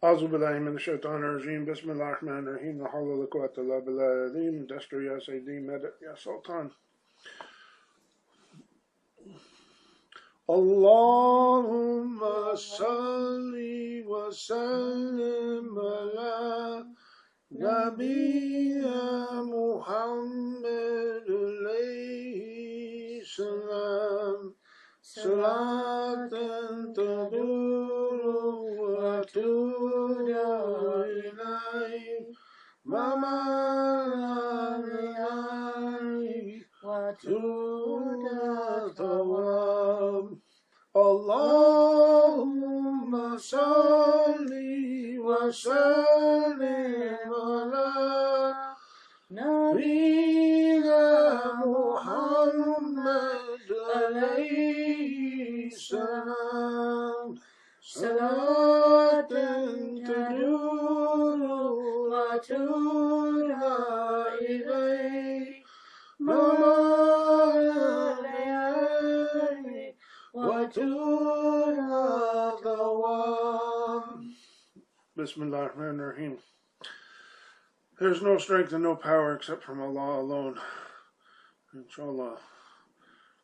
أعوذ بالله من الشيطان الرجيم بسم الله الرحمن الرحيم لا حول ولا قوة إلا بالله العظيم دستور يا سيدي مدد يا سلطان اللهم صل وسلم على نبينا محمد عليه السلام صلاة تدور وتدعى إليه ممالي وتدعى ثواب اللهم صل وسلم على نبينا محمد عليه السلام صلاة تدور وتدعى إليه ممالي وتدعى دوام بسم الله الرحمن الرحيم. There's no strength and no power except from Allah alone. Inshallah.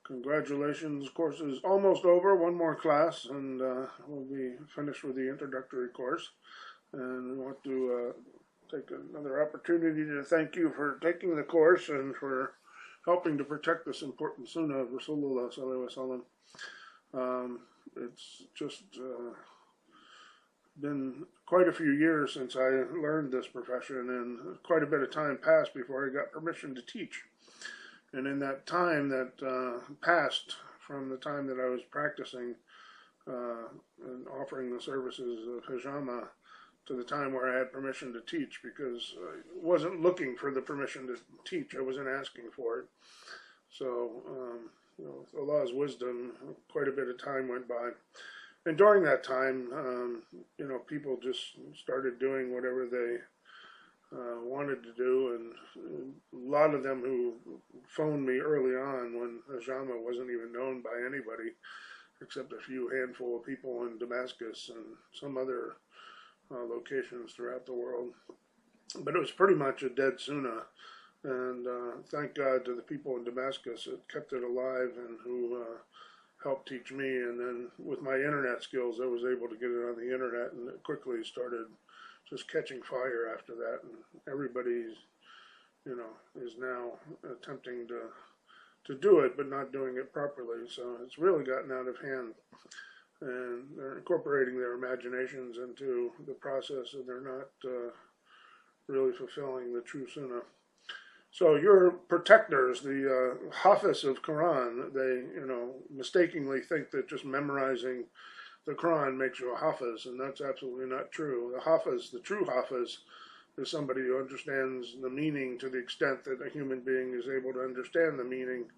Congratulations. Course is almost over. One more class and we'll be finished with the introductory course. And we want to take another opportunity to thank you for taking the course and for helping to protect this important sunnah of Rasulullah sallallahu alaihi wasallam. It's just been quite a few years since I learned this profession, and quite a bit of time passed before I got permission to teach. And in that time that passed from the time that I was practicing and offering the services of Hijama to the time where I had permission to teach, because I wasn't looking for the permission to teach, I wasn't asking for it. So, with Allah's wisdom, quite a bit of time went by. And during that time, people just started doing whatever they wanted to do, and a lot of them who phoned me early on when Hijama wasn't even known by anybody except a few handful of people in Damascus and some other locations throughout the world. But it was pretty much a dead sunnah, and thank God to the people in Damascus that kept it alive and who helped teach me. And then with my internet skills, I was able to get it on the internet, and it quickly started just catching fire after that. And everybody, is now attempting to do it, but not doing it properly. So it's really gotten out of hand. And they're incorporating their imaginations into the process, and they're not really fulfilling the true sunnah. So your protectors, the Hafiz of Quran, they, mistakenly think that just memorizing the Quran makes you a Hafiz, and that's absolutely not true. The Hafiz, the true Hafiz, is somebody who understands the meaning to the extent that a human being is able to understand the meaning.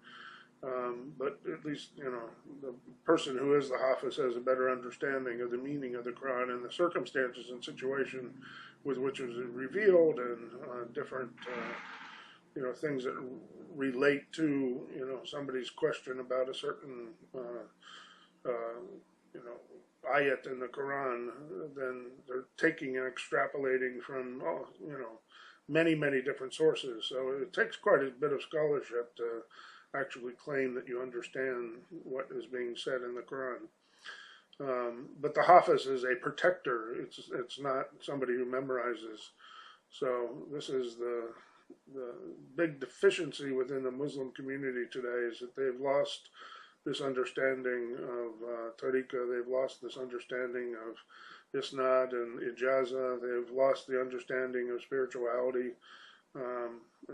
But at least, the person who is the Hafiz has a better understanding of the meaning of the Quran and the circumstances and situation with which it was revealed, and different things that relate to, somebody's question about a certain, ayat in the Quran. Then they're taking and extrapolating from, many, many different sources. So it takes quite a bit of scholarship to actually claim that you understand what is being said in the Quran. But the Hafiz is a protector. It's not somebody who memorizes. So this is the big deficiency within the Muslim community today, is that they've lost this understanding of tariqah. They've lost this understanding of isnad and ijaaza. They've lost the understanding of spirituality.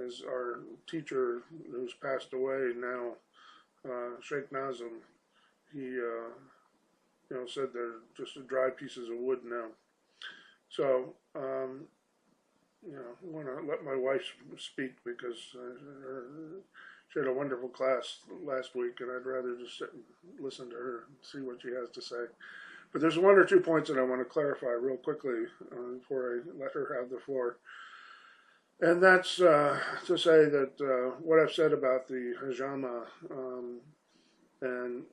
As our teacher, who's passed away now, Sheikh Nazim, he said they're just dry pieces of wood now. So I want to let my wife speak, because she had a wonderful class last week, and I'd rather just sit and listen to her and see what she has to say. But there's one or two points that I want to clarify real quickly before I let her have the floor. And that's to say that what I've said about the Hijama and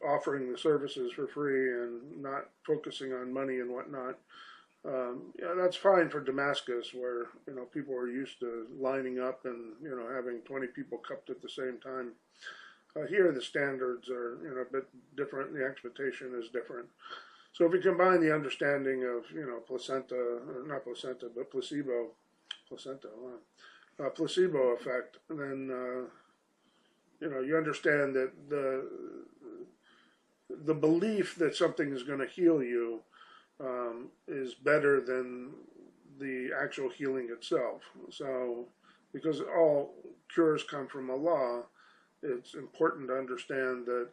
offering the services for free and not focusing on money and whatnot. Yeah, that's fine for Damascus, where people are used to lining up and having 20 people cupped at the same time. Here, the standards are a bit different. The expectation is different. So if you combine the understanding of placenta, not placenta, but placenta, placebo effect, then you understand that the belief that something is going to heal you is better than the actual healing itself. So, because all cures come from Allah, it's important to understand that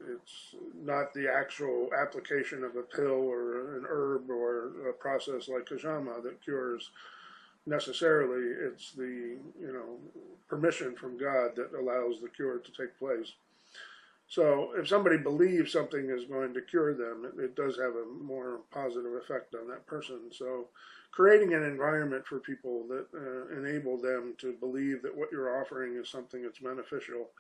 it's not the actual application of a pill or an herb or a process like Hijama that cures necessarily. It's the permission from God that allows the cure to take place. So if somebody believes something is going to cure them, it does have a more positive effect on that person. So creating an environment for people that enable them to believe that what you're offering is something that's beneficial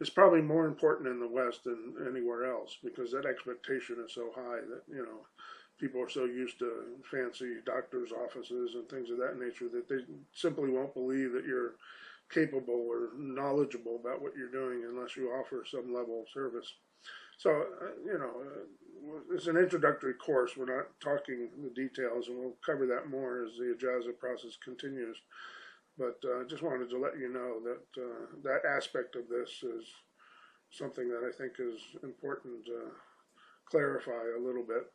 is probably more important in the West than anywhere else, because that expectation is so high that people are so used to fancy doctors' offices and things of that nature that they simply won't believe that you're capable or knowledgeable about what you're doing unless you offer some level of service. So, it's an introductory course. We're not talking the details, and we'll cover that more as the ijaaza process continues. But I just wanted to let you know that that aspect of this is something that I think is important to clarify a little bit,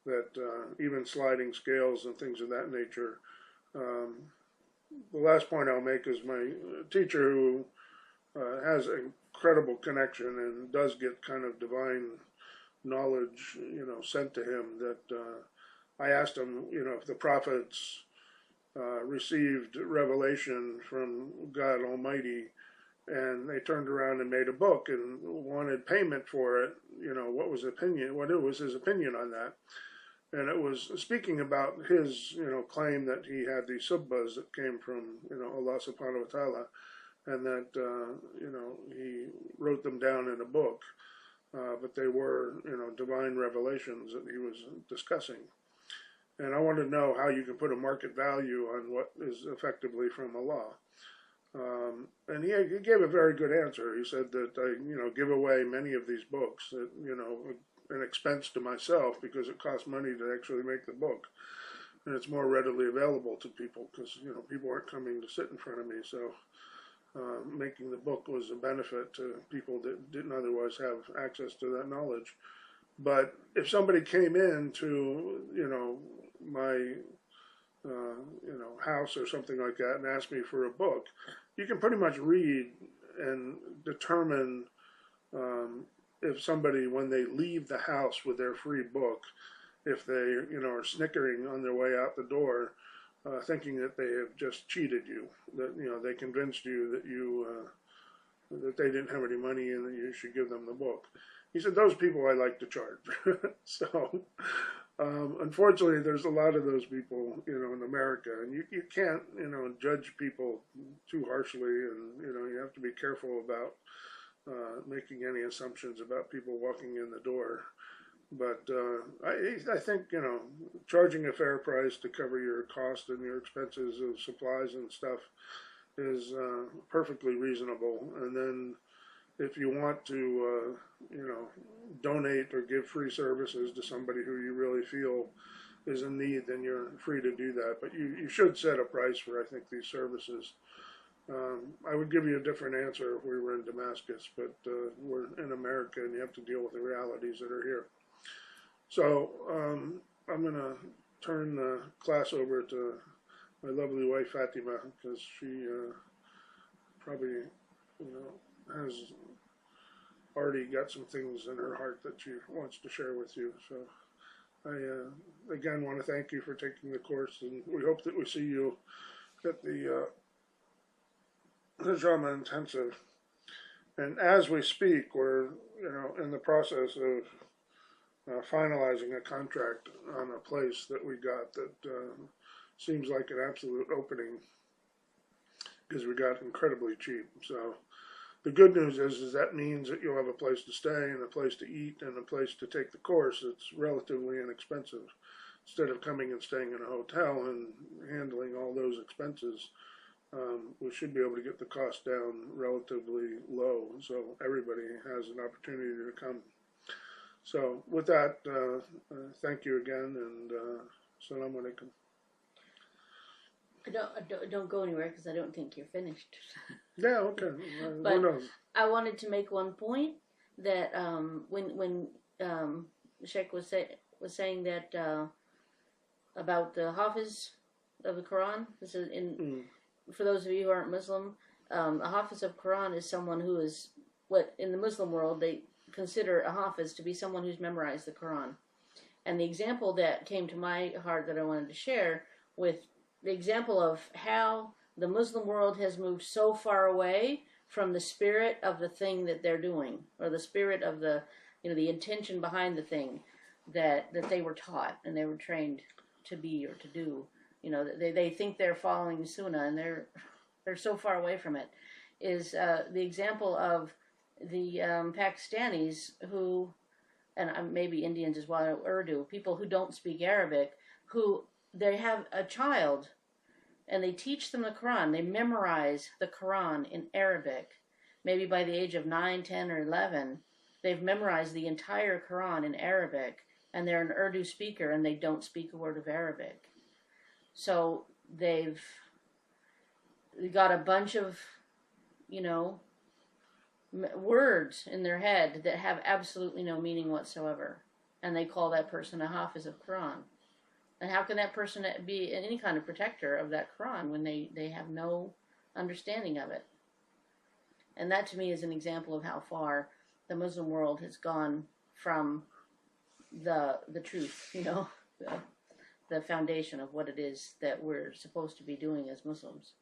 that even sliding scales and things of that nature. The last point I'll make is my teacher, who has an incredible connection and does get kind of divine knowledge, sent to him, that I asked him, if the prophets received revelation from God Almighty and they turned around and made a book and wanted payment for it, what was his opinion on that? And it was speaking about his, claim that he had these subbas that came from, Allah subhanahu wa ta'ala, and that, he wrote them down in a book, but they were, divine revelations that he was discussing. And I wanted to know how you can put a market value on what is effectively from Allah. And he gave a very good answer. He said that I, give away many of these books that, an expense to myself, because it costs money to actually make the book, and it's more readily available to people because people aren't coming to sit in front of me. So making the book was a benefit to people that didn't otherwise have access to that knowledge. But if somebody came in to my house or something like that and asked me for a book, you can pretty much read and determine if somebody, when they leave the house with their free book, if they, are snickering on their way out the door, thinking that they have just cheated you, that, they convinced you that that they didn't have any money and that you should give them the book. He said, those people I like to charge. So, unfortunately, there's a lot of those people, in America, and you can't, judge people too harshly, and, you have to be careful about making any assumptions about people walking in the door. But I think, charging a fair price to cover your cost and your expenses of supplies and stuff is perfectly reasonable. And then if you want to, donate or give free services to somebody who you really feel is in need, then you're free to do that. But you should set a price for, I think, these services. I would give you a different answer if we were in Damascus, but we're in America and you have to deal with the realities that are here. So I'm going to turn the class over to my lovely wife Fatima, because she probably has already got some things in her heart that she wants to share with you. So I again want to thank you for taking the course, and we hope that we see you at the Hijama intensive. And as we speak, we're in the process of finalizing a contract on a place that we got that seems like an absolute opening, because we got incredibly cheap. So The good news is that means that you'll have a place to stay and a place to eat and a place to take the course. It's relatively inexpensive. Instead of coming and staying in a hotel and handling all those expenses, we should be able to get the cost down relatively low, so everybody has an opportunity to come. So with that, thank you again, and Salam alaikum. Don't go anywhere because I don't think you're finished. Yeah, okay. But who knows? I wanted to make one point that when Sheikh was saying that about the Hafiz of the Quran. This is for those of you who aren't Muslim. A Hafiz of Quran is someone who is what in the Muslim world they consider a Hafiz to be someone who's memorized the Quran. And the example that came to my heart that I wanted to share with the example of how the Muslim world has moved so far away from the spirit of the thing that they're doing, or the spirit of the, the intention behind the thing that they were taught and they were trained to be or to do. They think they're following the Sunnah, and they're so far away from it. Is the example of the Pakistanis who, and maybe Indians as well, Urdu, people who don't speak Arabic, who they have a child and they teach them the Quran. They memorize the Quran in Arabic. Maybe by the age of 9, 10, or 11, they've memorized the entire Quran in Arabic, and they're an Urdu speaker and they don't speak a word of Arabic. So they've got a bunch of, words in their head that have absolutely no meaning whatsoever. And they call that person a Hafiz of Quran. And how can that person be any kind of protector of that Quran when they have no understanding of it? And that to me is an example of how far the Muslim world has gone from the truth, the foundation of what it is that we're supposed to be doing as Muslims.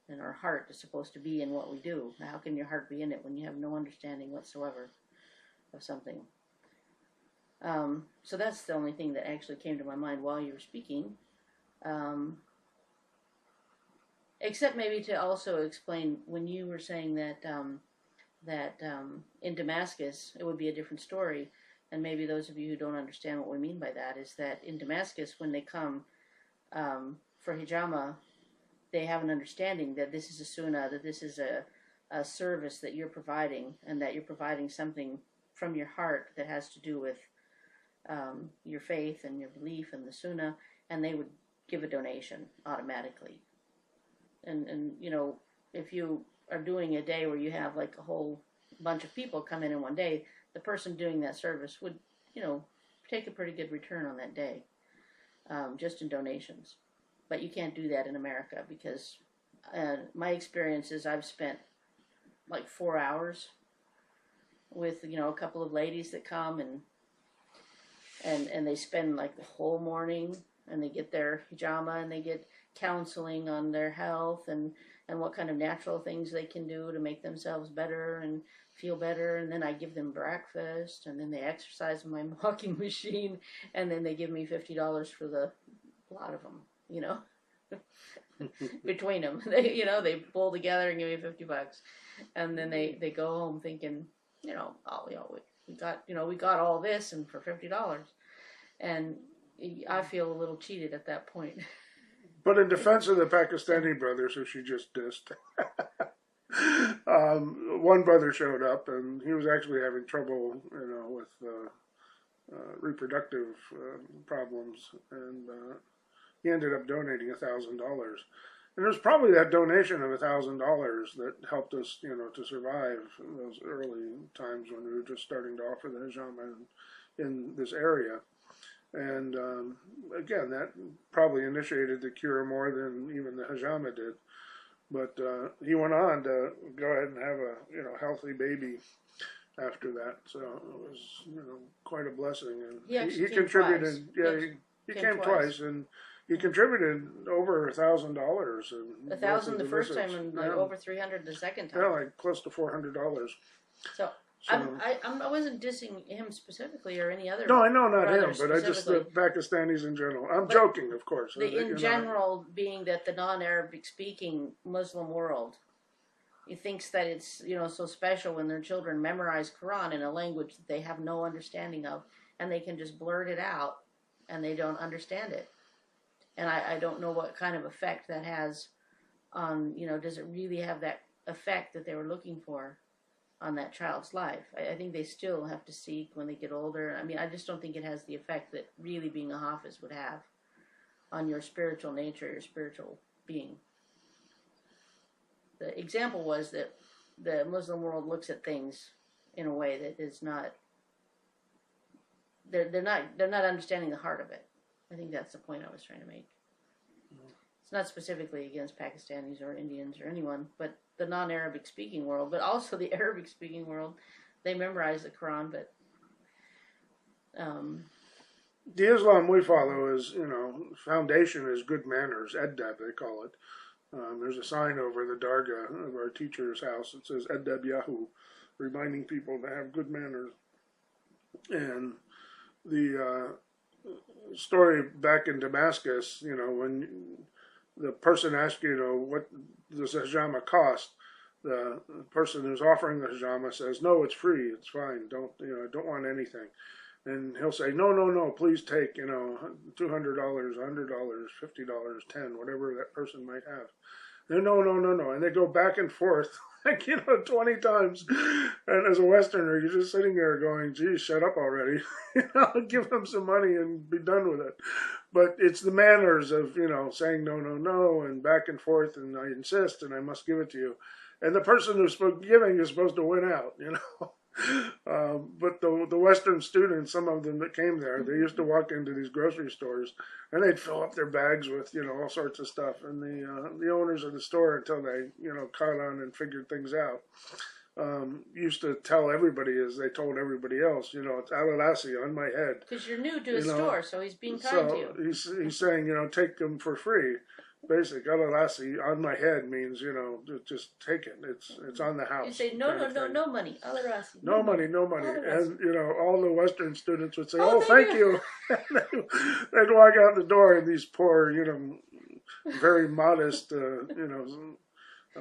And our heart is supposed to be in what we do. How can your heart be in it when you have no understanding whatsoever of something? So that's the only thing that actually came to my mind while you were speaking. Except maybe to also explain when you were saying that in Damascus it would be a different story. And maybe those of you who don't understand what we mean by that is that in Damascus, when they come for Hijama, they have an understanding that this is a sunnah, that this is a service that you're providing, and that you're providing something from your heart that has to do with your faith and your belief in the sunnah, and they would give a donation automatically. And if you are doing a day where you have like a whole bunch of people come in one day, the person doing that service would, take a pretty good return on that day, just in donations. But you can't do that in America because my experience is I've spent like 4 hours with, a couple of ladies that come and they spend like the whole morning, and they get their hijama and they get counseling on their health and what kind of natural things they can do to make themselves better and feel better. And then I give them breakfast, and then they exercise in my walking machine, and then they give me $50 for the lot of them, between them. They pull together and give me $50, and then they go home thinking, we got all this and for $50, and I feel a little cheated at that point. But in defense of the Pakistani brothers who she just dissed, one brother showed up, and he was actually having trouble, with reproductive problems, and he ended up donating $1,000. And it was probably that donation of $1,000 that helped us, to survive those early times when we were just starting to offer the hijama in this area. And again, that probably initiated the cure more than even the hijama did. But he went on to go ahead and have a healthy baby after that. So it was quite a blessing. And he contributed. Twice. He came twice, and he contributed over $1,000. $1,000 the first time, and over $300 the second time. Yeah, like close to $400. So I wasn't dissing him specifically or any other. No, I know not him, but I just the Pakistanis in general. I'm joking, of course. In general, being that the non-Arabic speaking Muslim world he thinks that it's, so special when their children memorize Quran in a language that they have no understanding of, and they can just blurt it out, and they don't understand it. And I don't know what kind of effect that has on, does it really have that effect that they were looking for on that child's life? I think they still have to seek when they get older. I mean, I just don't think it has the effect that really being a hafiz would have on your spiritual nature, your spiritual being. The example was that the Muslim world looks at things in a way that is not, they're not understanding the heart of it. I think that's the point I was trying to make. It's not specifically against Pakistanis or Indians or anyone, but the non-Arabic speaking world, but also the Arabic speaking world. They memorize the Quran, but the Islam we follow is, foundation is good manners, edab they call it. There's a sign over the dargah of our teacher's house that says edab Yahu, reminding people to have good manners. And the story back in Damascus, when the person asks you, what does the hijama cost? The person who's offering the hijama says, no, it's free, it's fine, I don't want anything. And he'll say, no, please take, $200, $100, $50, $10, whatever that person might have. And no. And they go back and forth, 20 times. And as a Westerner, you're just sitting there going, geez, shut up already. Give them some money and be done with it. But it's the manners of, saying no, and back and forth, and I insist, and I must give it to you. And the person who's giving is supposed to win out, But the Western students, some of them that came there, they used to walk into these grocery stores and they'd fill up their bags with, all sorts of stuff. And the owners of the store, until they, caught on and figured things out, used to tell everybody, as they told everybody else, it's Alalasi on my head. Because you're new to his store, so he's being kind to you. He's saying, take them for free. Basic Alalasi on my head means, just take it. It's on the house. You say, no money. Alalasi. No money. And, all the Western students would say, thank you. They'd walk out the door, and these poor, very modest,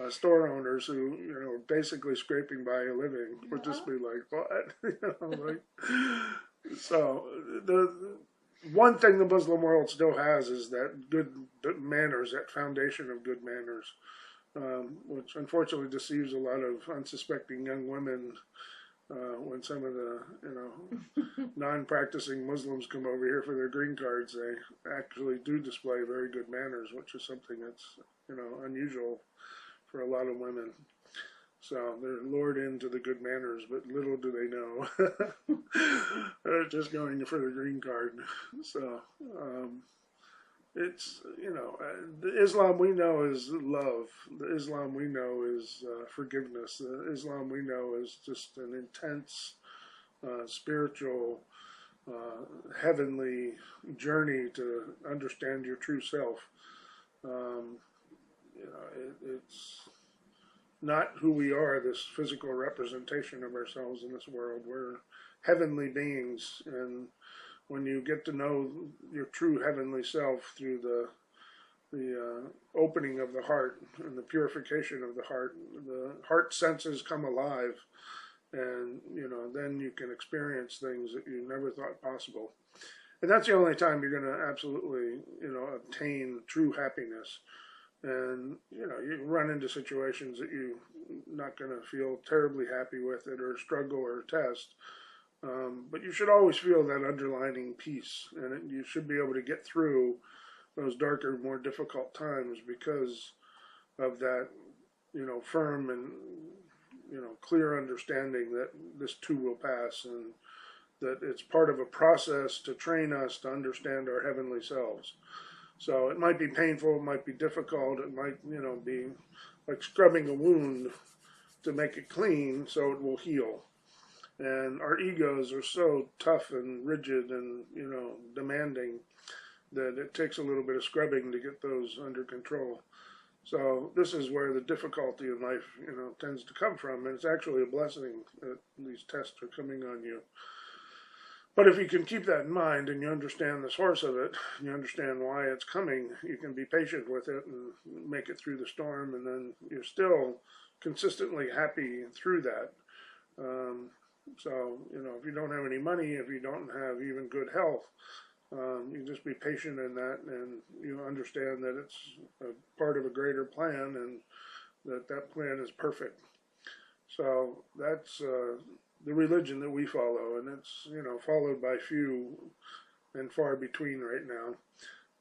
store owners who, were basically scraping by a living would just be like, what? So the one thing the Muslim world still has is that good manners, that foundation of good manners, which unfortunately deceives a lot of unsuspecting young women when some of the, non-practicing Muslims come over here for their green cards. They actually do display very good manners, which is something that's, unusual for a lot of women. So they're lured into the good manners, but little do they know. They're just going for the green card. So it's, the Islam we know is love. The Islam we know is forgiveness. The Islam we know is just an intense, spiritual, heavenly journey to understand your true self. It's not who we are, this physical representation of ourselves in this world. We're heavenly beings, and when you get to know your true heavenly self through the opening of the heart and the purification of the heart senses come alive, and then you can experience things that you never thought possible. And that's the only time you're going to absolutely obtain true happiness. And, you run into situations that you're not going to feel terribly happy with it, or struggle or test. But you should always feel that underlining peace. And you should be able to get through those darker, more difficult times because of that, firm and, clear understanding that this too will pass, and that it's part of a process to train us to understand our heavenly selves. So it might be painful, it might be difficult, it might, be like scrubbing a wound to make it clean so it will heal. And our egos are so tough and rigid and, demanding that it takes a little bit of scrubbing to get those under control. So this is where the difficulty in life, tends to come from. And it's actually a blessing that these tests are coming on you. But if you can keep that in mind and you understand the source of it, you understand why it's coming, you can be patient with it and make it through the storm, and then you're still consistently happy through that. Um, so, if you don't have any money, if you don't have even good health, you just be patient in that, and you understand that it's a part of a greater plan, and that plan is perfect. So that's the religion that we follow, and it's followed by few and far between right now,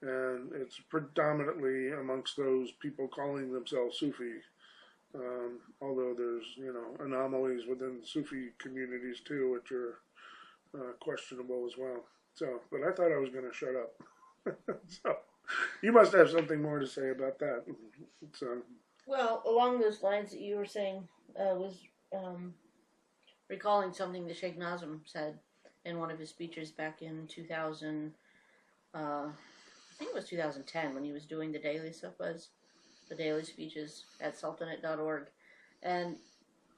and it's predominantly amongst those people calling themselves Sufi. Although there's anomalies within the Sufi communities too, which are questionable as well. So, but I thought I was going to shut up. So, you must have something more to say about that. So, Well, along those lines that you were saying, was recalling something that Sheikh Nazim said in one of his speeches back in 2000. I think it was 2010 when he was doing the daily stuff, the daily speeches at sultanate.org, and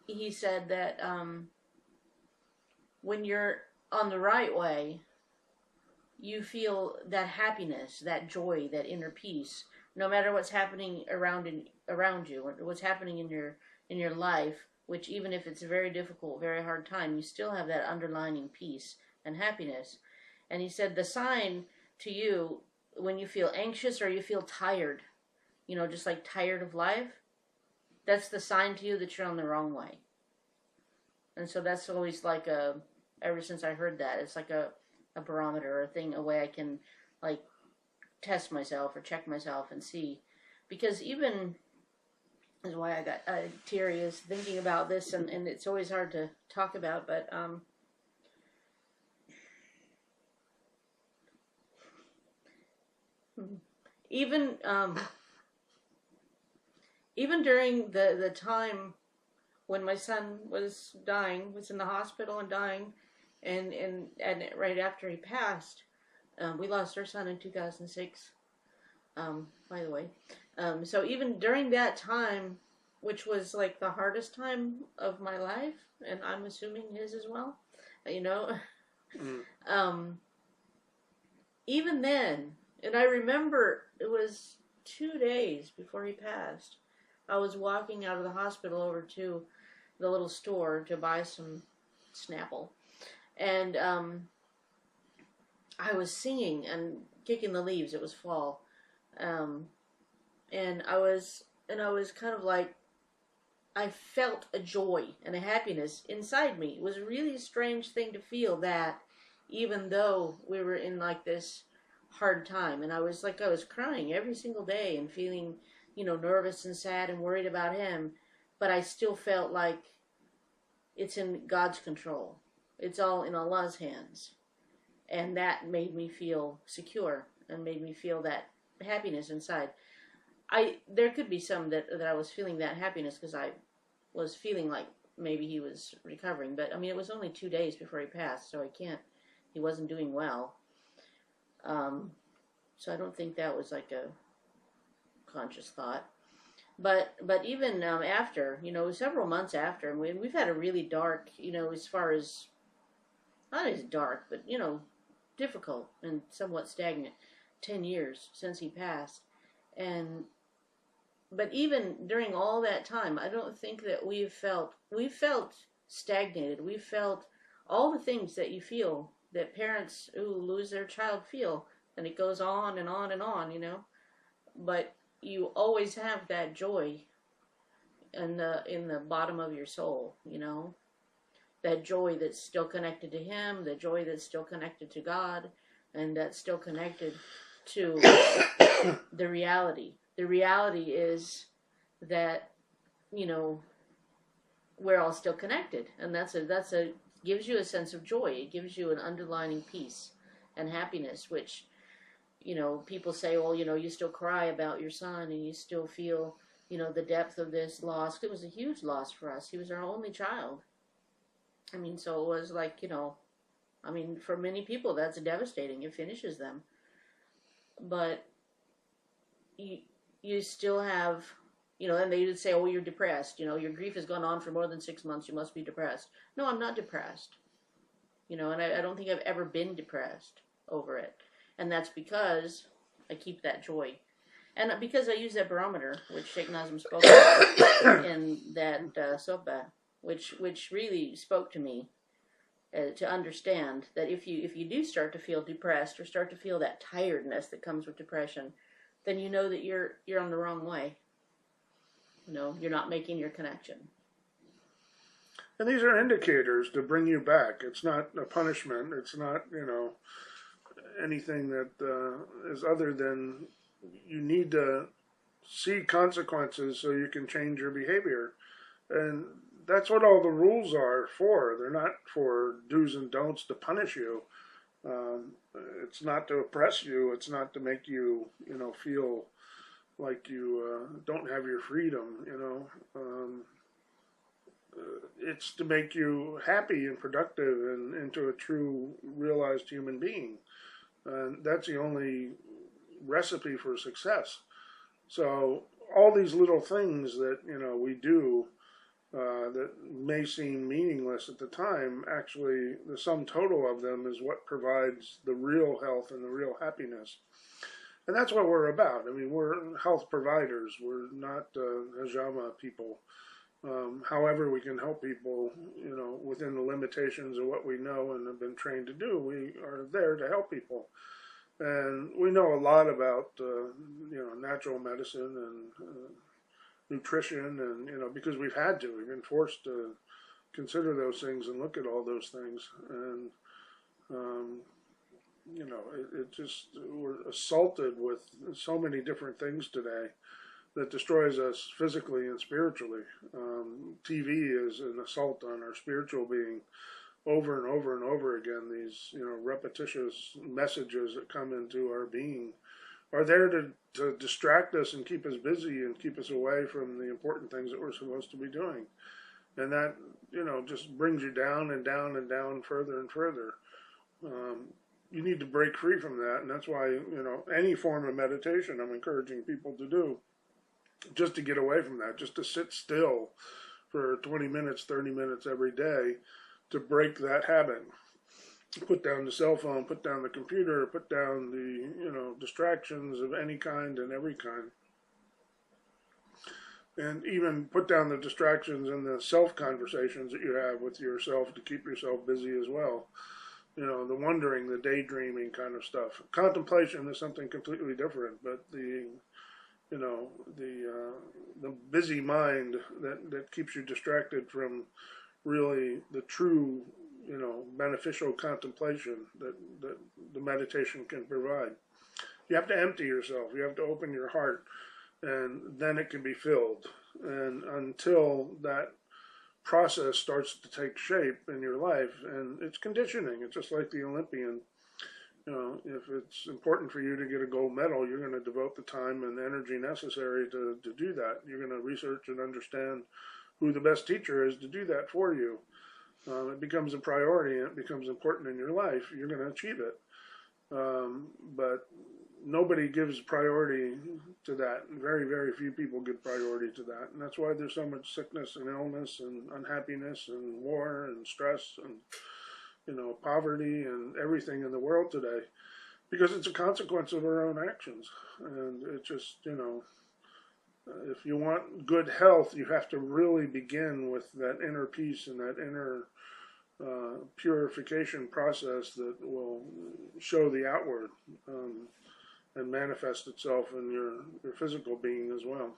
he said that when you're on the right way, you feel that happiness, that joy, that inner peace, no matter what's happening around you, or what's happening in your life. Which, even if it's a very difficult, very hard time, you still have that underlying peace and happiness. And he said the sign to you when you feel anxious or you feel tired, just like tired of life, that's the sign to you that you're on the wrong way. And so that's always like ever since I heard that, it's like a barometer, or a thing, a way I can like test myself or check myself and see. Because even is why I got teary is thinking about this, and it's always hard to talk about, but even even during the time when my son was dying, was in the hospital and dying, and right after he passed, we lost our son in 2006. By the way, so even during that time, which was like the hardest time of my life, and I'm assuming his as well, even then, and I remember it was 2 days before he passed, I was walking out of the hospital over to the little store to buy some Snapple, and I was singing and kicking the leaves. It was fall. And I was kind of like, I felt a joy and a happiness inside me. It was a really strange thing to feel that, even though we were in like this hard time, and I was crying every single day and feeling, nervous and sad and worried about him, but I still felt like it's in God's control. It's all in Allah's hands. And that made me feel secure and made me feel that happiness inside. There could be some that I was feeling that happiness because I was feeling like maybe he was recovering, but I mean, it was only 2 days before he passed, so he wasn't doing well. So I don't think that was like a conscious thought. But even after, several months after, and we've had a really dark, as far as, not as dark, but, difficult and somewhat stagnant 10 years since he passed. But even during all that time, I don't think that we felt stagnated. We felt all the things that you feel, that parents who lose their child feel, and it goes on and on and on, but you always have that joy in the bottom of your soul, that joy that's still connected to him, the joy that's still connected to God, and that's still connected to the reality. The reality is that, we're all still connected, and that's gives you a sense of joy. It gives you an underlying peace and happiness, which, people say, well, you still cry about your son, and you still feel, the depth of this loss. It was a huge loss for us. He was our only child. I mean, so it was like, for many people, that's devastating. It finishes them. But you still have, and they would say, oh, you're depressed. Your grief has gone on for more than 6 months. You must be depressed. No, I'm not depressed. And I don't think I've ever been depressed over it. And that's because I keep that joy. And because I use that barometer, which Sheikh Nazim spoke about in that sohbah, which really spoke to me to understand that if you do start to feel depressed or start to feel that tiredness that comes with depression, then you know that you're on the wrong way. You know, you're not making your connection. And these are indicators to bring you back. It's not a punishment. It's not, anything that is other than you need to see consequences so you can change your behavior. And that's what all the rules are for. They're not for do's and don'ts to punish you. It's not to oppress you. It's not to make you, feel like you don't have your freedom, it's to make you happy and productive and into a true realized human being. And that's the only recipe for success. So all these little things that, we do that may seem meaningless at the time, actually the sum total of them is what provides the real health and the real happiness. And that's what we're about. I mean, we're health providers. We're not Hijama people. However we can help people, within the limitations of what we know and have been trained to do, we are there to help people. And we know a lot about, natural medicine and nutrition, and, because we've had to. We've been forced to consider those things and look at all those things. And, it just, we're assaulted with so many different things today that destroys us physically and spiritually. TV is an assault on our spiritual being over and over and over again. These, repetitious messages that come into our being are there to distract us and keep us busy and keep us away from the important things that we're supposed to be doing. And that, just brings you down and down and down further and further. You need to break free from that, and that's why, any form of meditation I'm encouraging people to do, just to get away from that, just to sit still for 20 minutes, 30 minutes every day to break that habit. Put down the cell phone, put down the computer, put down the, distractions of any kind and every kind. And even put down the distractions and the self-conversations that you have with yourself to keep yourself busy as well. The wondering, the daydreaming kind of stuff. Contemplation is something completely different, but the busy mind that keeps you distracted from really the true, beneficial contemplation that the meditation can provide. You have to empty yourself. You have to open your heart, and then it can be filled. And until that process starts to take shape in your life, and it's conditioning. It's just like the Olympian. If it's important for you to get a gold medal, you're going to devote the time and energy necessary to do that. You're going to research and understand who the best teacher is to do that for you. It becomes a priority and it becomes important in your life. You're going to achieve it. But nobody gives priority to that. Very, very few people give priority to that. And that's why there's so much sickness and illness and unhappiness and war and stress and poverty and everything in the world today, because it's a consequence of our own actions. And it's just, if you want good health, you have to really begin with that inner peace and that inner purification process that will show the outward and manifest itself in your physical being as well.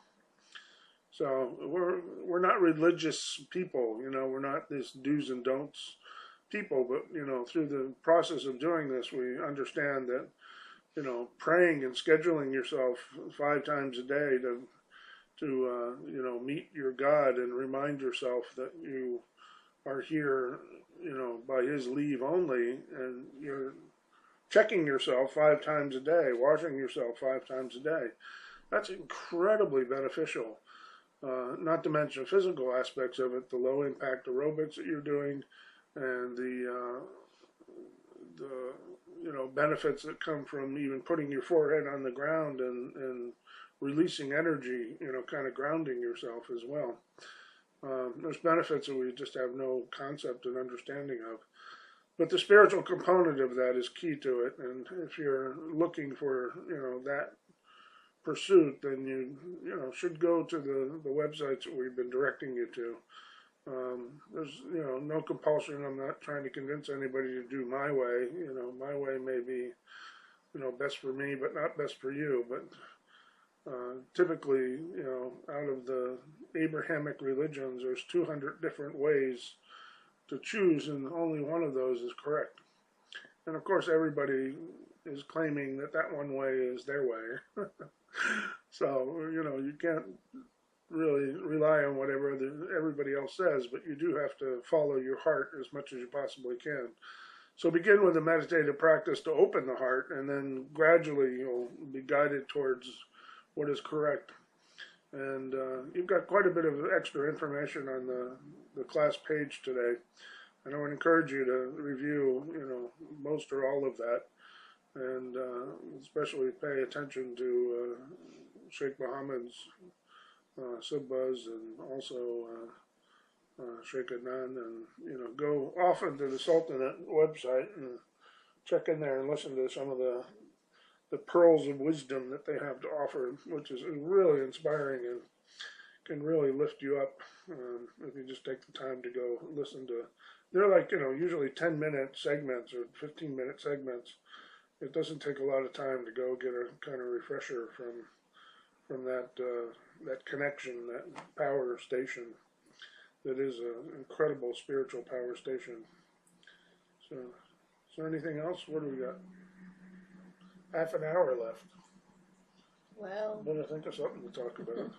So we're not religious people, we're not this do's and don'ts people, but through the process of doing this, we understand that praying and scheduling yourself 5 times a day to meet your God and remind yourself that you are here by His leave only, and you're checking yourself 5 times a day, washing yourself 5 times a day. That's incredibly beneficial. Not to mention physical aspects of it, the low impact aerobics that you're doing, and the benefits that come from even putting your forehead on the ground and releasing energy, kind of grounding yourself as well. There's benefits that we just have no concept and understanding of. But the spiritual component of that is key to it. And if you're looking for, that pursuit, then you should go to the websites that we've been directing you to. There's no compulsion. I'm not trying to convince anybody to do my way. My way may be best for me, but not best for you. But typically, out of the Abrahamic religions, there's 200 different ways to choose, and only one of those is correct. And of course, everybody is claiming that that one way is their way. So, you can't really rely on whatever everybody else says, but you do have to follow your heart as much as you possibly can. So begin with a meditative practice to open the heart, and then gradually you'll be guided towards what is correct. And you've got quite a bit of extra information on the class page today. And I would encourage you to review, most or all of that, and especially pay attention to Sheikh Muhammad's subbas, and also Sheikh Adnan, and go often to the Sultanate website and check in there and listen to some of the pearls of wisdom that they have to offer, which is really inspiring and can really lift you up if you just take the time to go listen to. They're like usually 10-minute segments or 15-minute segments. It doesn't take a lot of time to go get a kind of refresher from that connection, that power station that is an incredible spiritual power station. So, is there anything else? What do we got? Half an hour left. Well, I'm gonna think of something to talk about.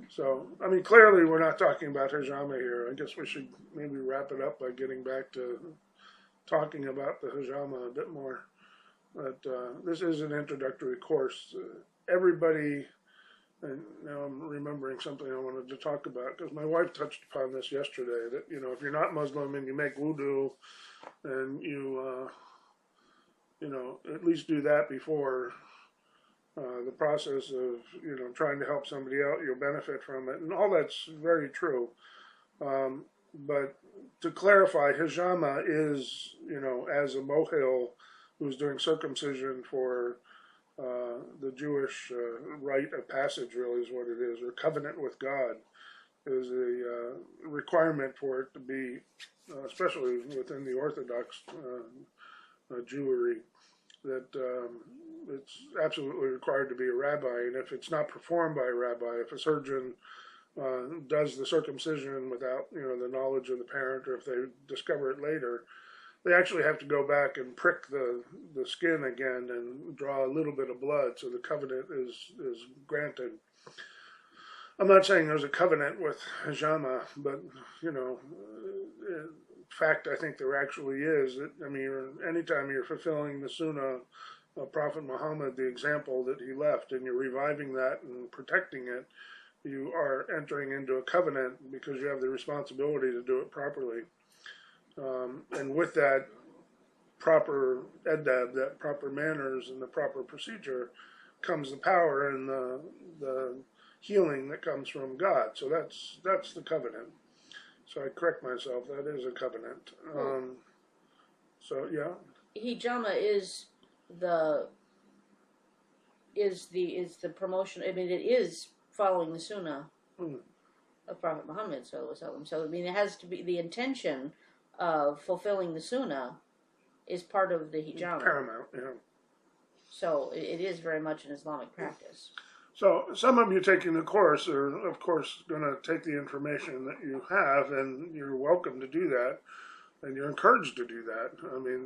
So, clearly we're not talking about Hijama here. I guess we should maybe wrap it up by getting back to talking about the Hijama a bit more. But this is an introductory course. Everybody, and now I'm remembering something I wanted to talk about, because my wife touched upon this yesterday, that, if you're not Muslim and you make wudu, and you, at least do that before the process of, trying to help somebody out, you'll benefit from it. And all that's very true. But to clarify, Hijama is, as a mohel who's doing circumcision for the Jewish rite of passage, really is what it is, or covenant with God, is a requirement for it to be, especially within the Orthodox Jewry, that it's absolutely required to be a rabbi. And if it's not performed by a rabbi, if a surgeon does the circumcision without the knowledge of the parent, or if they discover it later, they actually have to go back and prick the skin again and draw a little bit of blood, so the covenant is granted. I'm not saying there's a covenant with Hijama, but in fact, I think there actually is. Anytime you're fulfilling the Sunnah of Prophet Muhammad, the example that he left, and you're reviving that and protecting it, you are entering into a covenant because you have the responsibility to do it properly. And with that proper edab, that proper manners and the proper procedure, comes the power and the healing that comes from God. So that's the covenant. So I correct myself, that is a covenant. So yeah. Hijama is the promotion. It is following the Sunnah of Prophet Muhammad sallallahu alaihi wasallam. So it has to be the intention of fulfilling the Sunnah is part of the Hijama. Paramount, yeah. So it is very much an Islamic practice. So some of you taking the course are, of course, going to take the information that you have, and you're welcome to do that, and you're encouraged to do that.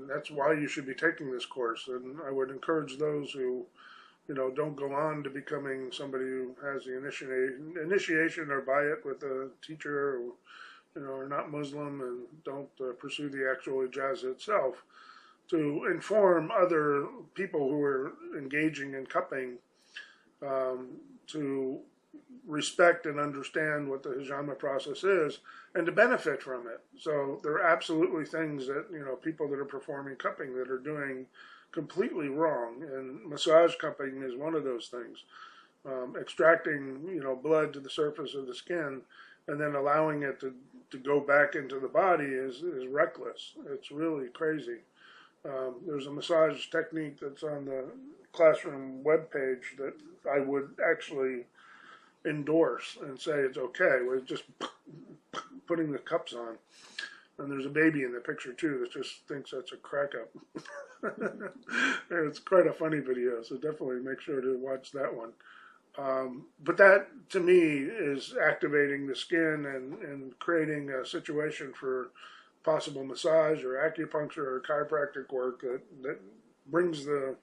That's why you should be taking this course, and I would encourage those who, don't go on to becoming somebody who has the initiation or buy it with a teacher, or are not Muslim and don't pursue the actual ijaaza itself, to inform other people who are engaging in cupping to respect and understand what the Hijama process is and to benefit from it. So there are absolutely things that, people that are performing cupping that are doing completely wrong, and massage cupping is one of those things. Extracting, blood to the surface of the skin and then allowing it to go back into the body is reckless. It's really crazy. There's a massage technique that's on the classroom webpage that I would actually endorse and say it's okay with just putting the cups on. And there's a baby in the picture too that just thinks that's a crack up. And it's quite a funny video, so definitely make sure to watch that one. But that, to me, is activating the skin and creating a situation for possible massage or acupuncture or chiropractic work that brings the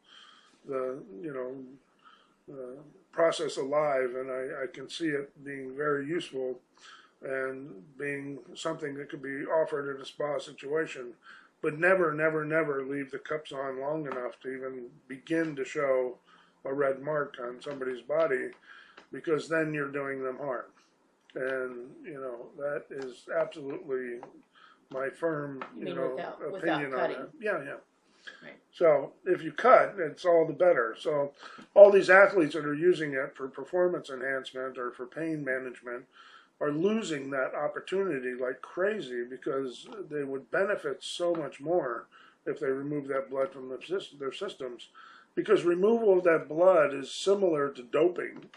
process alive. And I can see it being very useful and being something that could be offered in a spa situation. But never, never, never leave the cups on long enough to even begin to show a red mark on somebody's body, because then you're doing them harm. And, that is absolutely my firm, opinion on that. Yeah, yeah. Right. So if you cut, it's all the better. So all these athletes that are using it for performance enhancement or for pain management are losing that opportunity like crazy, because they would benefit so much more if they remove that blood from their systems. Because removal of that blood is similar to doping.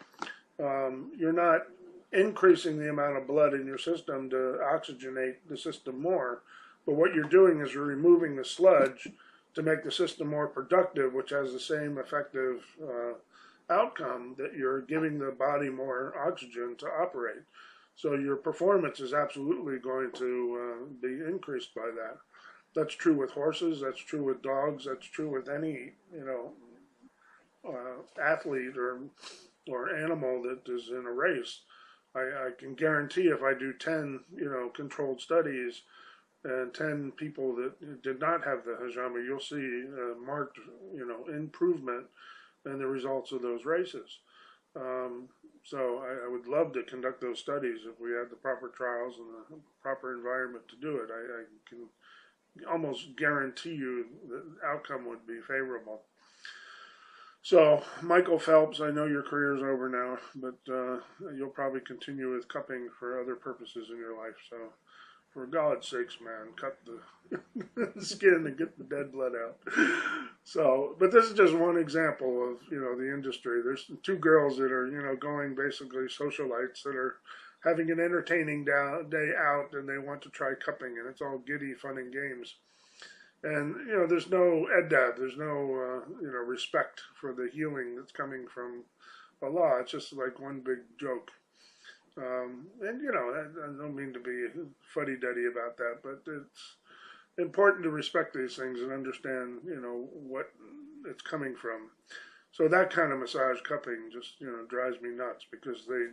You're not increasing the amount of blood in your system to oxygenate the system more, but what you're doing is you're removing the sludge to make the system more productive, which has the same effective outcome, that you're giving the body more oxygen to operate. So your performance is absolutely going to be increased by that. That's true with horses, that's true with dogs, that's true with any, athlete or animal that is in a race. I can guarantee if I do 10, controlled studies and 10 people that did not have the hijama, you'll see a marked, improvement in the results of those races. So I would love to conduct those studies if we had the proper trials and the proper environment to do it. I can almost guarantee you the outcome would be favorable. So, Michael Phelps, I know your career's over now, but you'll probably continue with cupping for other purposes in your life. So, for God's sakes, man, cut the skin and get the dead blood out. So, but this is just one example of, the industry. There's two girls that are, going basically socialites that are having an entertaining day out, and they want to try cupping, and it's all giddy fun and games. And, there's no edab, there's no, respect for the healing that's coming from Allah. It's just like one big joke. And, I don't mean to be fuddy-duddy about that, but it's important to respect these things and understand, what it's coming from. So that kind of massage cupping just, drives me nuts, because they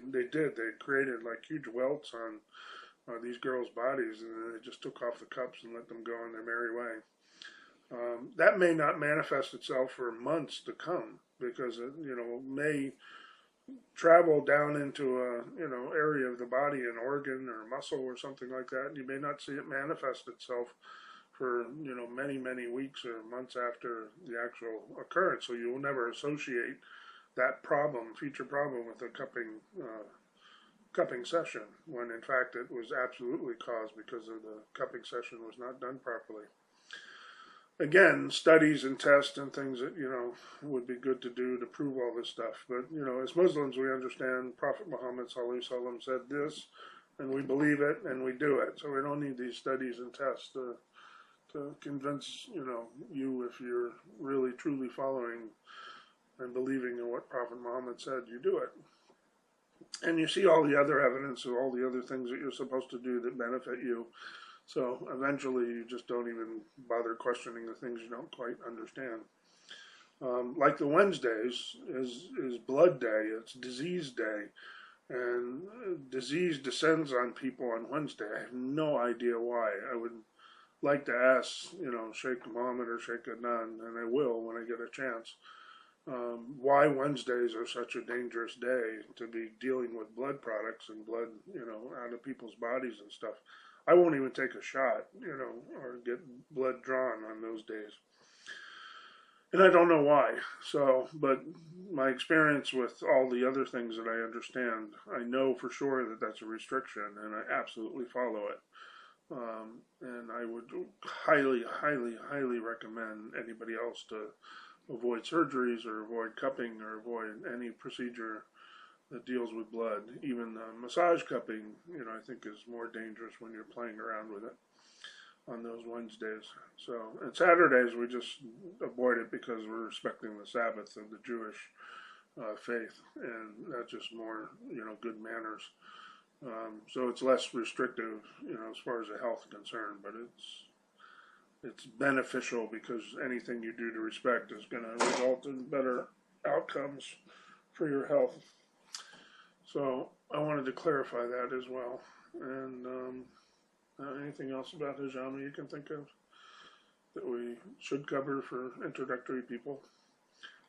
created like huge welts on these girls' bodies, and then they just took off the cups and let them go on their merry way. That may not manifest itself for months to come, because it, may travel down into a, area of the body, an organ or muscle or something like that, and you may not see it manifest itself for, many, many weeks or months after the actual occurrence. So you will never associate that future problem with a cupping session, when in fact it was absolutely caused because of the cupping session was not done properly. Again, studies and tests and things that, would be good to do to prove all this stuff. But, as Muslims, we understand Prophet Muhammad ﷺ said this, and we believe it, and we do it. So we don't need these studies and tests to convince, you, if you're really, truly following and believing in what Prophet Muhammad said, you do it. And you see all the other evidence of all the other things that you're supposed to do that benefit you. So eventually you just don't even bother questioning the things you don't quite understand. Like the Wednesdays is blood day, it's disease day. And disease descends on people on Wednesday. I have no idea why. I would like to ask, Sheikh Mohammed or Sheikh Adnan, and I will when I get a chance, why Wednesdays are such a dangerous day to be dealing with blood products and blood, out of people's bodies and stuff. I won't even take a shot, or get blood drawn on those days. And I don't know why. So, but my experience with all the other things that I understand, I know for sure that that's a restriction, and I absolutely follow it. And I would highly, highly, highly recommend anybody else to avoid surgeries or avoid cupping or avoid any procedure that deals with blood. Even massage cupping, I think is more dangerous when you're playing around with it on those Wednesdays. So, and Saturdays we just avoid it because we're respecting the Sabbath of the Jewish faith, and that's just more, good manners. So it's less restrictive, as far as the health concern, but it's beneficial because anything you do to respect is going to result in better outcomes for your health. So I wanted to clarify that as well. And anything else about Hijama you can think of that we should cover for introductory people?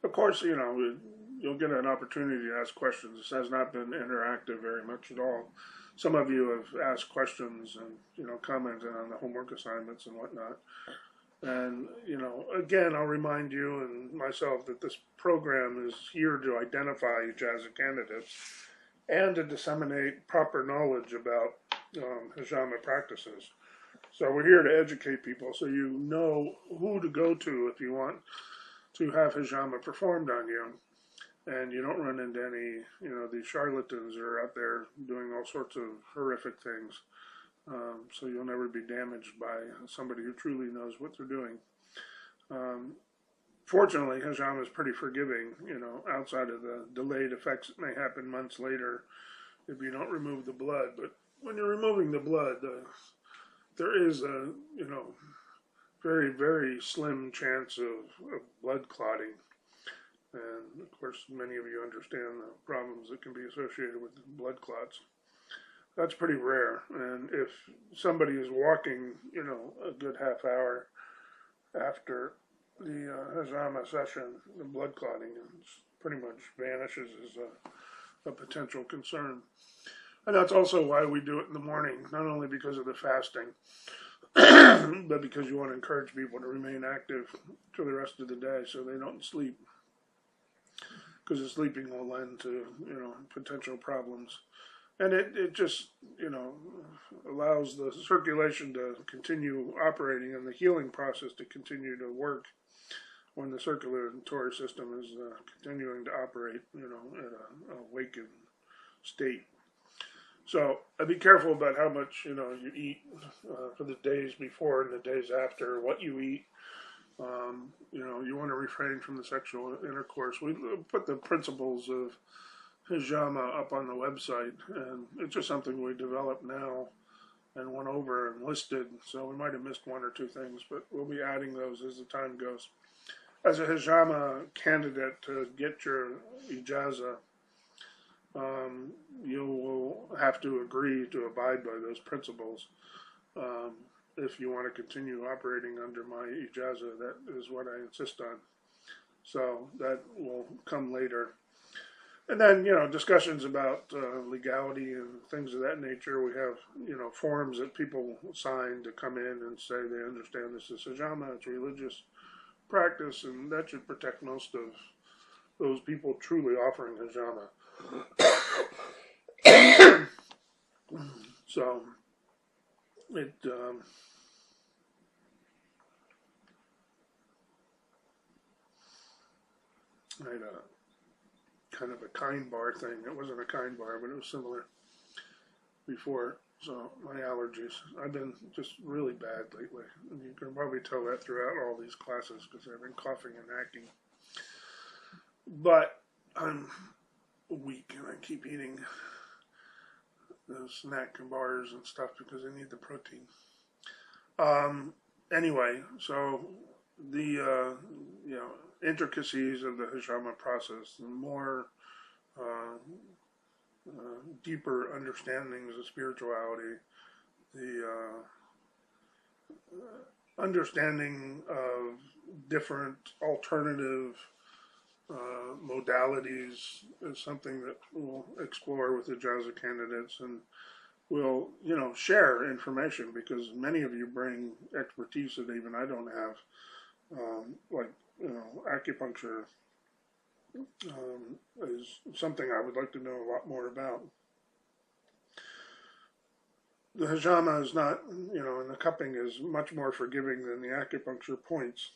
Of course, you'll get an opportunity to ask questions. This has not been interactive very much at all. Some of you have asked questions and, commented on the homework assignments and whatnot. And, again, I'll remind you and myself that this program is here to identify ijaaza candidates and to disseminate proper knowledge about Hijama practices. So we're here to educate people so you know who to go to if you want to have Hijama performed on you, and you don't run into any, these charlatans that are out there doing all sorts of horrific things. So you'll never be damaged by somebody who truly knows what they're doing. Fortunately, Hijama is pretty forgiving, outside of the delayed effects that may happen months later if you don't remove the blood. But when you're removing the blood, there is a, very, very slim chance of blood clotting. And, of course, many of you understand the problems that can be associated with blood clots. That's pretty rare. And if somebody is walking, a good half hour after the Hijama session, the blood clotting pretty much vanishes as a potential concern. And that's also why we do it in the morning, not only because of the fasting, but because you want to encourage people to remain active for the rest of the day so they don't sleep. Because the sleeping will lend to, potential problems. And it just, allows the circulation to continue operating and the healing process to continue to work when the circulatory system is continuing to operate, at a awakened state. So I'd be careful about how much, you eat for the days before and the days after, what you eat. You want to refrain from the sexual intercourse. We put the principles of Hijama up on the website, and it's just something we developed now and went over and listed, so we might have missed one or two things, but we'll be adding those as the time goes. As a Hijama candidate to get your ijaaza, you will have to agree to abide by those principles. If you want to continue operating under my ijaaza, that is what I insist on. So that will come later. And then, discussions about legality and things of that nature. We have, forms that people sign to come in and say they understand this is Hijama, it's religious practice, and that should protect most of those people truly offering Hijama. So, I had a kind of a kind bar thing. It wasn't a kind bar, but it was similar before. So my allergies, I've been just really bad lately. And you can probably tell that throughout all these classes because I've been coughing and hacking. But I'm weak and I keep eating those snack bars and stuff because I need the protein. Anyway, so the intricacies of the Hijama process, the more deeper understandings of spirituality, the understanding of different alternative modalities is something that we'll explore with the ijaaza candidates, and we'll, share information because many of you bring expertise that even I don't have, like, acupuncture is something I would like to know a lot more about. The Hijama is not, and the cupping is much more forgiving than the acupuncture points.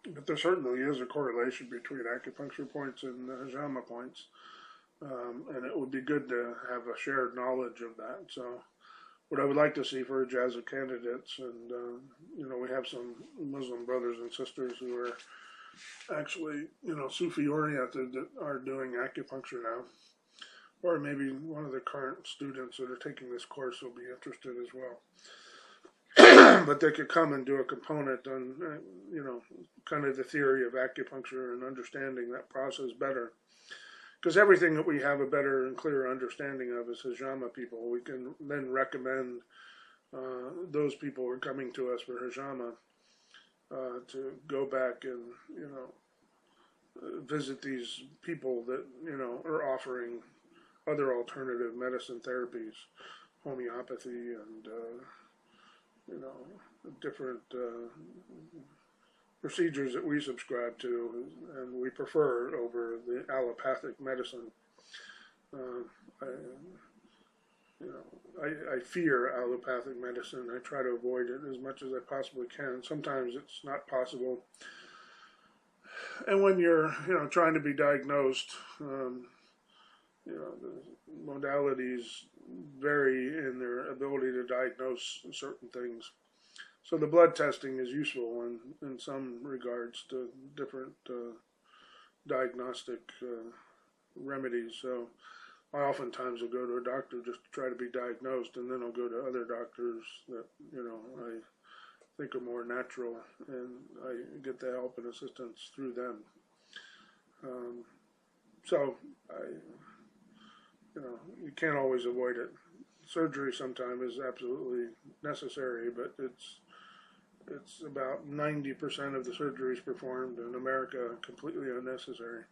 But there certainly is a correlation between acupuncture points and Hijama points. And it would be good to have a shared knowledge of that. So, what I would like to see for ijaaza candidates, and we have some Muslim brothers and sisters who are actually, Sufi oriented that are doing acupuncture now, or maybe one of the current students that are taking this course will be interested as well. But they could come and do a component on, kind of the theory of acupuncture and understanding that process better. Because everything that we have a better and clearer understanding of as Hijama people, we can then recommend those people who are coming to us for Hijama to go back and, visit these people that, are offering other alternative medicine therapies, homeopathy and, different procedures that we subscribe to and we prefer over the allopathic medicine. I fear allopathic medicine. I try to avoid it as much as I possibly can. Sometimes it's not possible. And when you're, trying to be diagnosed, the modalities vary in their ability to diagnose certain things. So the blood testing is useful in some regards to different diagnostic remedies. So I oftentimes will go to a doctor just to try to be diagnosed, and then I'll go to other doctors that, I think are more natural, and I get the help and assistance through them. So you can't always avoid it. Surgery sometimes is absolutely necessary, but it's about 90% of the surgeries performed in America completely unnecessary.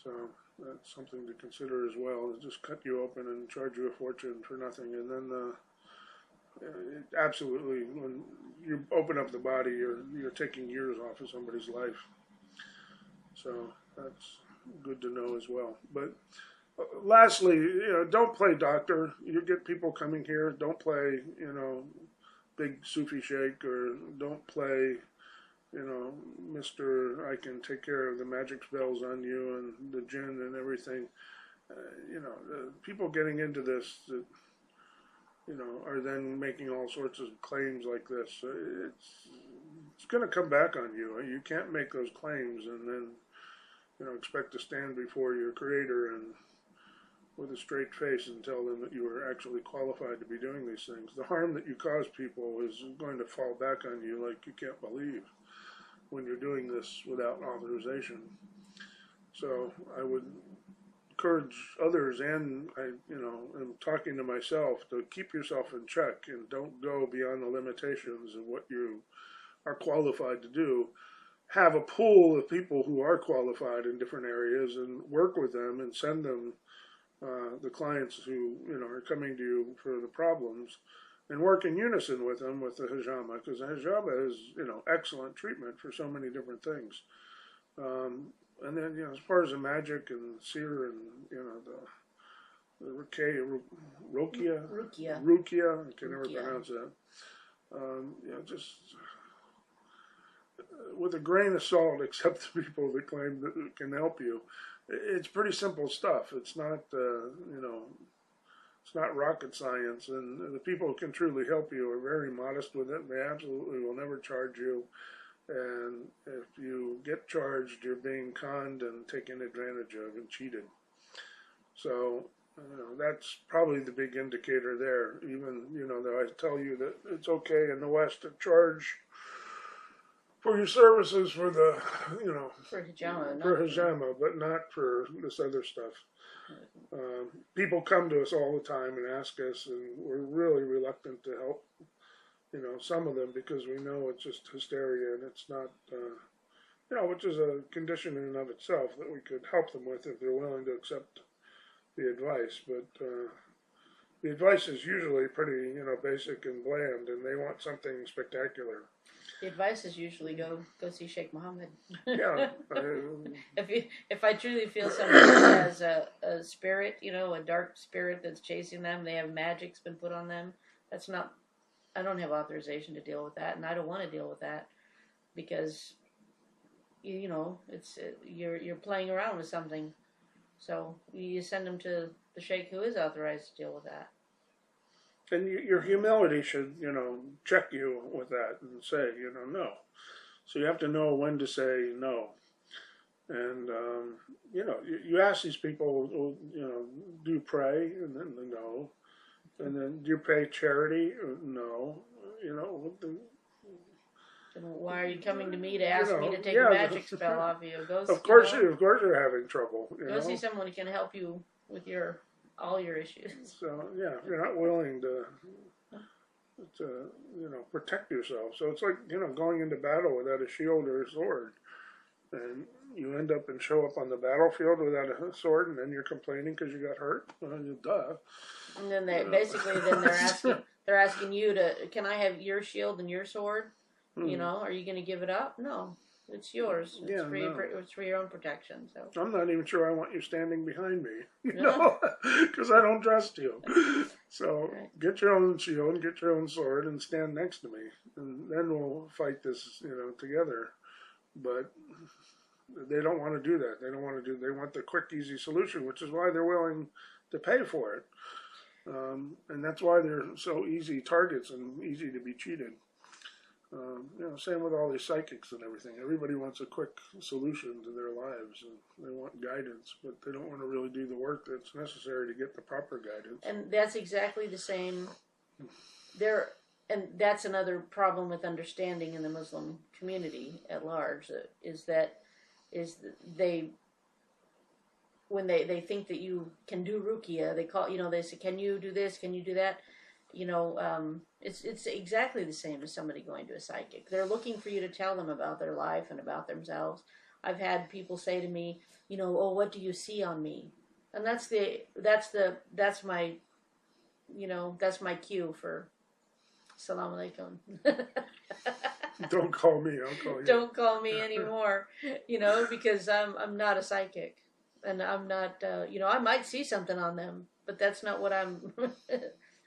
So that's something to consider as well. Is just cut you open and charge you a fortune for nothing, and then absolutely, when you open up the body, you're taking years off of somebody's life. So that's good to know as well. But lastly, don't play doctor. You get people coming here. Don't play, big Sufi sheikh, or don't play, Mr. I can take care of the magic spells on you and the jinn and everything. People getting into this that, are then making all sorts of claims like this. It's going to come back on you. You can't make those claims and then, expect to stand before your creator and with a straight face and tell them that you are actually qualified to be doing these things. The harm that you cause people is going to fall back on you like you can't believe when you're doing this without authorization. So I would encourage others, and I'm talking to myself, to keep yourself in check and don't go beyond the limitations of what you are qualified to do. Have a pool of people who are qualified in different areas and work with them and send them the clients who are coming to you for the problems, and work in unison with them with the Hijama, because the Hijama is excellent treatment for so many different things. And then as far as the magic and seer and the Rukia, I can never pronounce that. Just with a grain of salt, accept the people that claim that it can help you. It's pretty simple stuff. It's not, it's not rocket science, and the people who can truly help you are very modest with it. They absolutely will never charge you, and if you get charged, you're being conned and taken advantage of and cheated. So, that's probably the big indicator there. Even, that I tell you that it's okay in the West to charge for your services for the, for Hijama, but not for this other stuff. People come to us all the time and ask us, and we're really reluctant to help, some of them, because we know it's just hysteria and it's not, which is a condition in and of itself that we could help them with if they're willing to accept the advice. But the advice is usually pretty, basic and bland, and they want something spectacular. The advice is usually go see Sheikh Mohammed. Yeah. If I truly feel somebody has a spirit, a dark spirit that's chasing them, they have magic's been put on them, that's not, I don't have authorization to deal with that, and I don't want to deal with that, because you know, it's you're playing around with something. So you send them to the sheikh who is authorized to deal with that. And your humility should, check you with that and say, no. So you have to know when to say no. And, you ask these people, well, do you pray? And then no. And then do you pay charity? No. Why are you coming to me to ask me to take yeah, a magic spell off you? of course you're having trouble. Go see someone who can help you with all your issues. So yeah, if you're not willing to protect yourself. So it's like going into battle without a shield or a sword, and you end up and show up on the battlefield without a sword, and then you're complaining because you got hurt. Well, duh. And then they're asking you to, can I have your shield and your sword? Are you going to give it up? No, it's yours. It's for your own protection. So I'm not even sure I want you standing behind me, because I don't trust you. So get your own shield, get your own sword, and stand next to me, and then we'll fight this, together. But they don't want to do that. They want the quick, easy solution, which is why they're willing to pay for it. And that's why they're so easy targets and easy to be cheated. Same with all these psychics and everything. Everybody wants a quick solution to their lives, and they want guidance, but they don't want to really do the work that's necessary to get the proper guidance. And that's exactly the same. And that's another problem with understanding in the Muslim community at large. When they think that you can do ruqya, they say, can you do this? Can you do that? It's exactly the same as somebody going to a psychic. They're looking for you to tell them about their life and about themselves. I've had people say to me, oh, what do you see on me? And that's my cue for Assalamu alaikum. Don't call me, I'll call you. Don't call me anymore, because I'm not a psychic. And I'm not, I might see something on them, but that's not what I'm...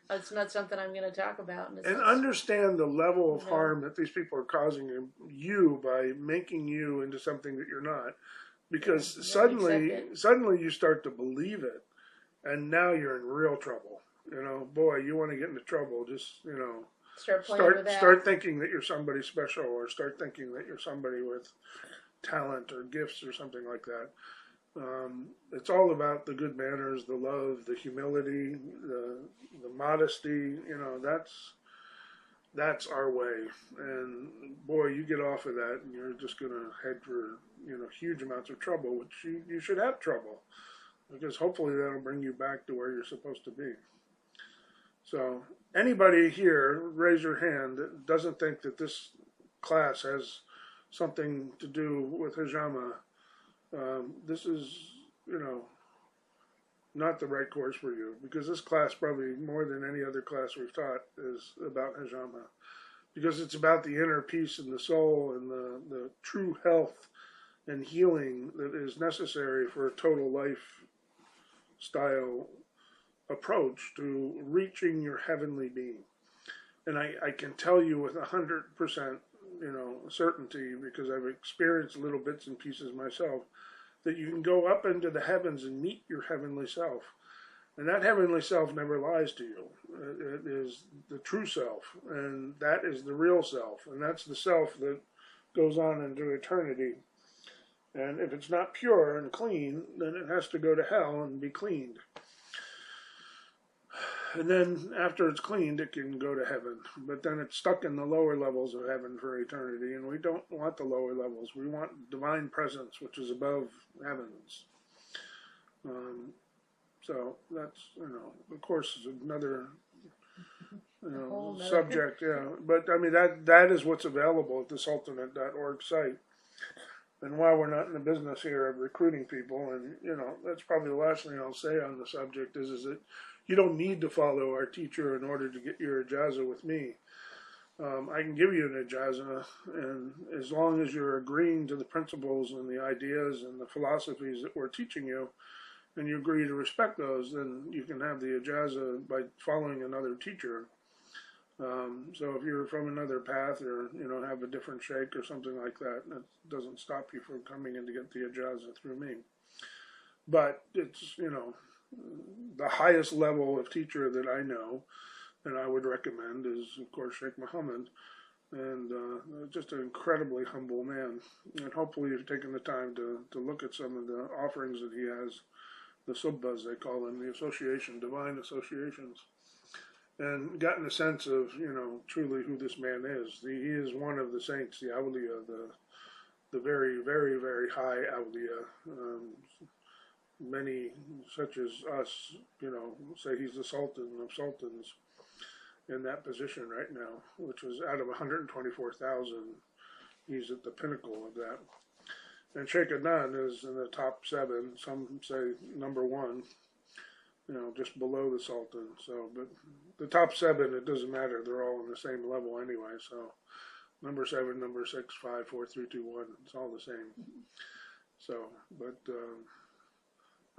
It's not something I'm going to talk about. And understand the level of harm that these people are causing you by making you into something that you're not. Because suddenly you start to believe it, and now you're in real trouble. Boy, you want to get into trouble, just, start thinking that you're somebody special, or start thinking that you're somebody with talent or gifts or something like that. It's all about the good manners, the love, the humility, the modesty. That's our way. And boy, you get off of that, and you're just going to head for huge amounts of trouble, which you should have trouble, because hopefully that'll bring you back to where you're supposed to be. So anybody here, raise your hand, that doesn't think that this class has something to do with Hijama. This is, not the right course for you, because this class, probably more than any other class we've taught, is about Hijama, because it's about the inner peace in the soul and the true health and healing that is necessary for a total lifestyle approach to reaching your heavenly being. And I can tell you with 100%, certainty, because I've experienced little bits and pieces myself, that you can go up into the heavens and meet your heavenly self. And that heavenly self never lies to you. It is the true self, and that is the real self, and that's the self that goes on into eternity. And if it's not pure and clean, then it has to go to hell and be cleaned. And then after it's cleaned, it can go to heaven. But then it's stuck in the lower levels of heaven for eternity. And we don't want the lower levels. We want divine presence, which is above heavens. So that's, of course, is another subject. Yeah. But I mean, that is what's available at the sultanate.org site. And while we're not in the business here of recruiting people, and that's probably the last thing I'll say on the subject is that you don't need to follow our teacher in order to get your ijaaza with me. I can give you an ijaaza, and as long as you're agreeing to the principles and the ideas and the philosophies that we're teaching you, and you agree to respect those, then you can have the ijaaza by following another teacher. So if you're from another path or, have a different sheikh or something like that, that doesn't stop you from coming in to get the ijaaza through me. But it's, the highest level of teacher that I know and I would recommend is, of course, Sheikh Muhammad. And just an incredibly humble man. And hopefully you've taken the time to look at some of the offerings that he has, the subbas they call them, the association, divine associations, and gotten a sense of, truly who this man is. He is one of the saints, the awliya, the very, very, very high awliya. Many, such as us, say he's the sultan of sultans in that position right now, which is out of 124,000. He's at the pinnacle of that. And Sheikh Adnan is in the top 7. Some say number 1, just below the Sultan. So, but the top 7, it doesn't matter. They're all on the same level anyway. So, number 7, number 6, 5, 4, 3, 2, 1. It's all the same. So, but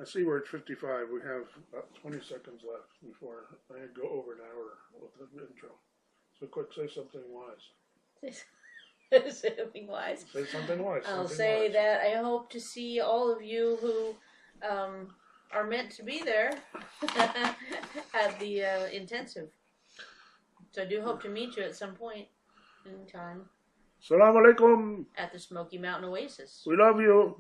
I see we're at 55. We have about 20 seconds left before I go over an hour with the intro. So quick, say something wise. Say something wise. Say something wise. I'll say that I hope to see all of you who are meant to be there at the intensive. So I do hope to meet you at some point in time. Assalamu alaikum. At the Smoky Mountain Oasis. We love you.